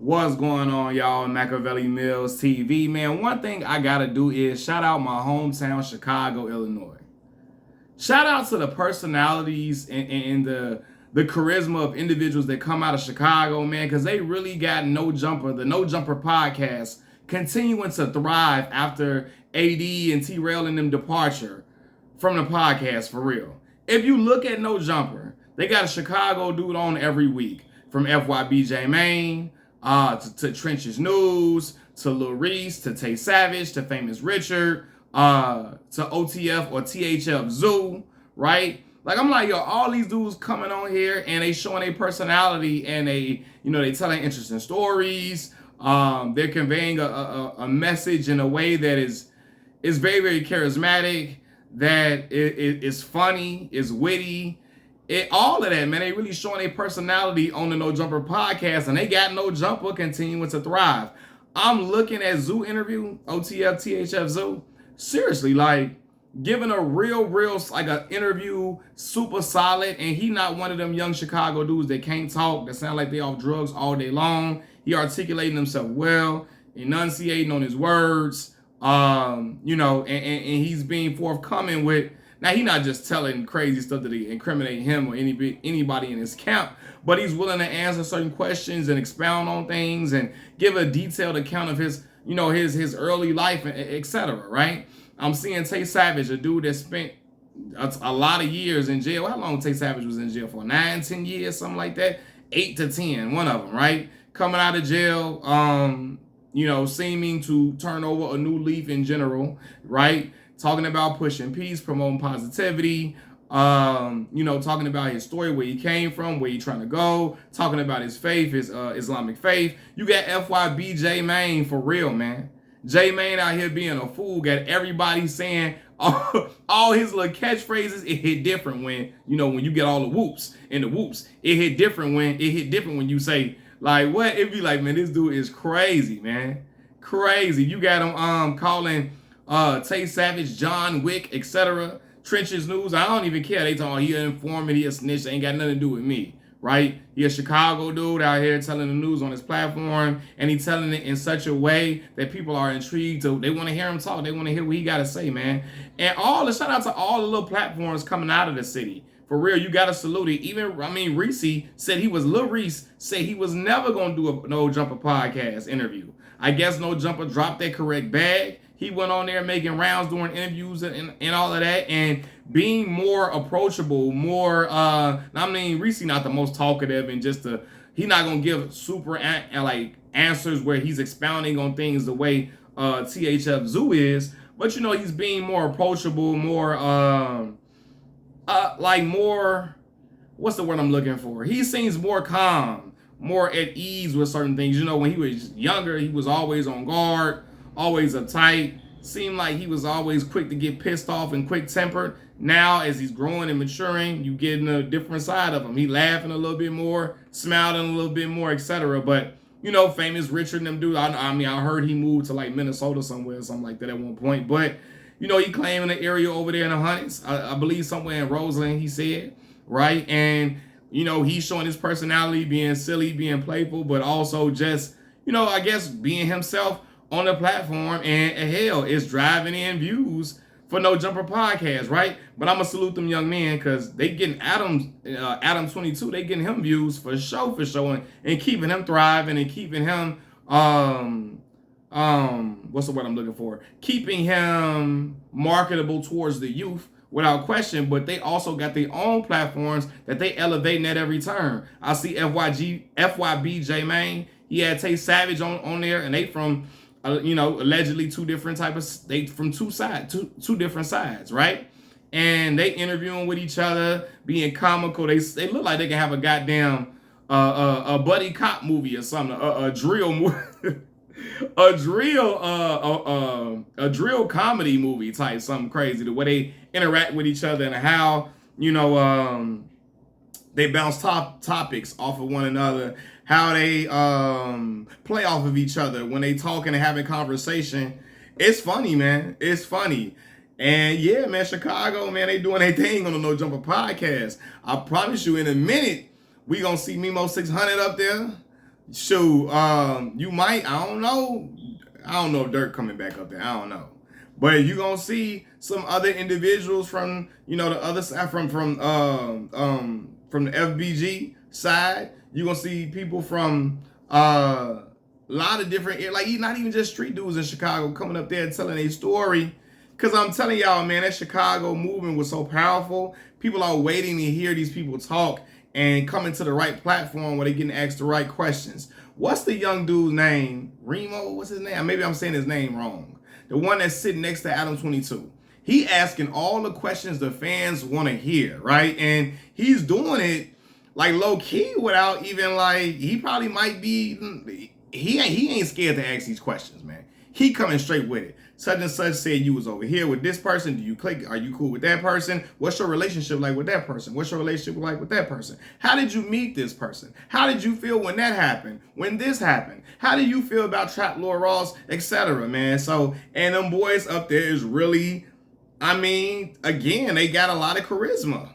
What's going on, y'all? Machiavelli Mills TV. Man, one thing I gotta do is shout out my hometown, Chicago, Illinois. Shout out to the personalities and the charisma of individuals that come out of Chicago, man, because they really got No Jumper, the No Jumper podcast, continuing to thrive after AD and T-Rail and them departure from the podcast, for real. If you look at No Jumper, they got a Chicago dude on every week, from FYBJ Maine, to Trenches News, to Lil Reese, to Tay Savage, to Famous Richard, to OTF or THF Zoo, right? Like, I'm like, yo, all these dudes coming on here and they showing their personality and they telling interesting stories. They're conveying a message in a way that is very, very charismatic, that is funny, is witty. All of that, man, they really showing their personality on the No Jumper podcast, and they got No Jumper continuing to thrive. I'm looking at Zoo interview, OTF, THF Zoo. Seriously, like, giving a real, like an interview, super solid, and he not one of them young Chicago dudes that can't talk, that sound like they off drugs all day long. He articulating himself well, enunciating on his words, and he's being forthcoming with. Now, he's not just telling crazy stuff that incriminate him or anybody in his camp, but he's willing to answer certain questions and expound on things and give a detailed account of his early life, etc. Right? I'm seeing Tay Savage, a dude that spent a lot of years in jail. How long Tay Savage was in jail for? 9, 10 years, something like that. 8 to 10, one of them, right? Coming out of jail, seeming to turn over a new leaf in general, right? Talking about pushing peace, promoting positivity, talking about his story, where he came from, where he trying to go, talking about his faith, his Islamic faith. You got FYBJ Maine, for real, man. J Maine out here being a fool, got everybody saying all his little catchphrases. It hit different when you get all the whoops and the whoops. It hit different when you say, like, what? It be like, man, this dude is crazy, man. Crazy. You got him calling Tay Savage, John Wick, etc. Trenches News. I don't even care. They talking he an informant, he a snitch. Ain't got nothing to do with me, right? He a Chicago dude out here telling the news on his platform, and he telling it in such a way that people are intrigued. They want to hear him talk. They want to hear what he got to say, man. And shout out to all the little platforms coming out of the city. For real, you got to salute it. Reese said Lil Reese said he was never going to do a No Jumper podcast interview. I guess No Jumper dropped that correct bag. He went on there making rounds, doing interviews and all of that, and being more approachable, more, Reese not the most talkative, and he not going to give super answers where he's expounding on things the way THF Zoo is, but he's being more approachable, more, more, what's the word I'm looking for? He seems more calm, more at ease with certain things. When he was younger, he was always on guard, always uptight, seemed like he was always quick to get pissed off and quick-tempered. Now, as he's growing and maturing, you getting a different side of him. He laughing a little bit more, smiling a little bit more, etc. But, Famous Richard and them dudes, I heard he moved to, like, Minnesota somewhere or something like that at one point. But, he claiming an area over there in the Hunts. I believe somewhere in Roseland, he said, right? And, he's showing his personality, being silly, being playful, but also just, I guess being himself on the platform, and hell, it's driving in views for No Jumper podcast, right? But I'm gonna salute them young men, because they getting Adam 22, they getting him views for sure, and keeping him thriving and keeping him what's the word I'm looking for? Keeping him marketable towards the youth without question. But they also got their own platforms that they elevating at every turn. I see FYBJ Maine. He had Tay Savage on there, and they from allegedly two different from two different sides, right? And they interviewing with each other, being comical. They look like they can have a goddamn a buddy cop movie or something, a drill movie, a drill comedy movie type, something crazy. The way they interact with each other and how they bounce topics off of one another, how they play off of each other when they talking and having conversation. It's funny, man. It's funny. And yeah, man, Chicago, man, they doing their thing on the No Jumper podcast. I promise you, in a minute, we gonna see Memo 600 up there. Shoot, you might. I don't know. I don't know if Dirk coming back up there. I don't know. But you gonna see some other individuals from the other side from the FBG side. You gonna see people from a lot of different, like not even just street dudes in Chicago coming up there and telling a story. Cause I'm telling y'all, man, that Chicago movement was so powerful. People are waiting to hear these people talk and coming to the right platform where they're getting asked the right questions. What's the young dude's name? Remo? What's his name? Maybe I'm saying his name wrong. The one that's sitting next to Adam 22. He asking all the questions the fans want to hear, right? And he's doing it like low key without even like, he probably might be, he ain't scared to ask these questions, man. He coming straight with it. Such and such said you was over here with this person. Do you click? Are you cool with that person? What's your relationship like with that person? What's your relationship like with that person? How did you meet this person? How did you feel when that happened? When this happened? How do you feel about Trap Lord Ross, etc., man? So, and them boys up there is really, I mean, again, they got a lot of charisma.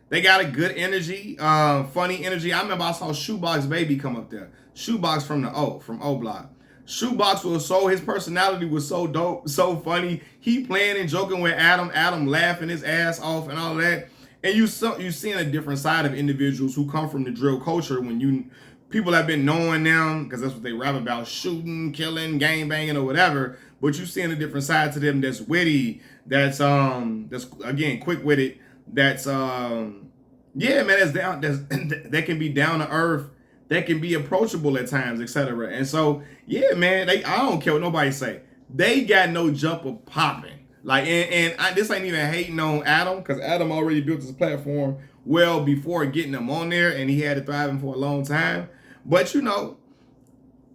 They got a good energy, funny energy. I remember I saw Shoebox Baby come up there. Shoebox from O Block. Shoebox was his personality was so dope, so funny. He playing and joking with Adam laughing his ass off and all that. And you seeing a different side of individuals who come from the drill culture when people have been knowing them because that's what they rap about, shooting, killing, gang banging or whatever. But you seeing a different side to them that's witty, that's again quick-witted, that's yeah, man, that can be down to earth, that can be approachable at times, etc. And so, yeah, man, I don't care what nobody say. They got no jumper popping. Like, this ain't even hating on Adam, because Adam already built his platform well before getting them on there, and he had it thriving for a long time. But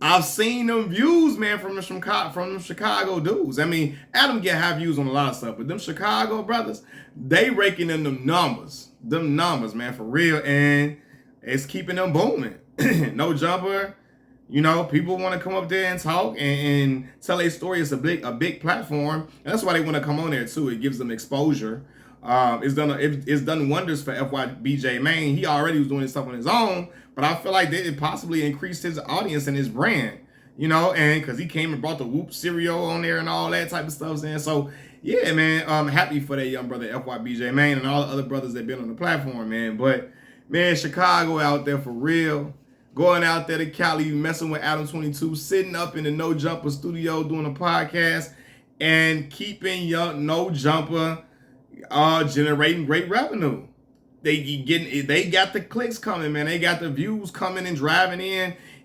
I've seen them views, man, from them Chicago dudes. I mean, Adam get high views on a lot of stuff, but them Chicago brothers, they raking in them numbers, man, for real, and it's keeping them booming. No jumper, people want to come up there and talk and tell a story. It's a big platform, and that's why they want to come on there too. It gives them exposure. It's done wonders for FYBJ Main. He already was doing this stuff on his own, but I feel like it possibly increased his audience and his brand, and because he came and brought the Whoop cereal on there and all that type of stuff. And so, yeah, man, I'm happy for that young brother FYBJ Main and all the other brothers that been on the platform, man. But man, Chicago out there for real. Going out there to Cali, messing with Adam 22, sitting up in the No Jumper studio doing a podcast and keeping young No Jumper generating great revenue. They got the clicks coming, man. They got the views coming and driving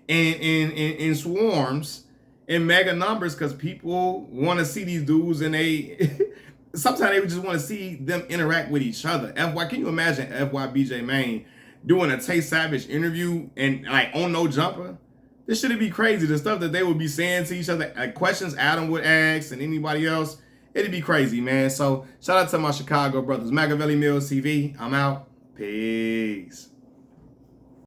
in swarms in mega numbers because people want to see these dudes and they sometimes they just want to see them interact with each other. Can you imagine FYBJ Main doing a Tay Savage interview and like on No Jumper? This should be crazy. The stuff that they would be saying to each other, like questions Adam would ask and anybody else, it'd be crazy, man. So shout out to my Chicago brothers. Machiavelli Mills TV. I'm out. Peace.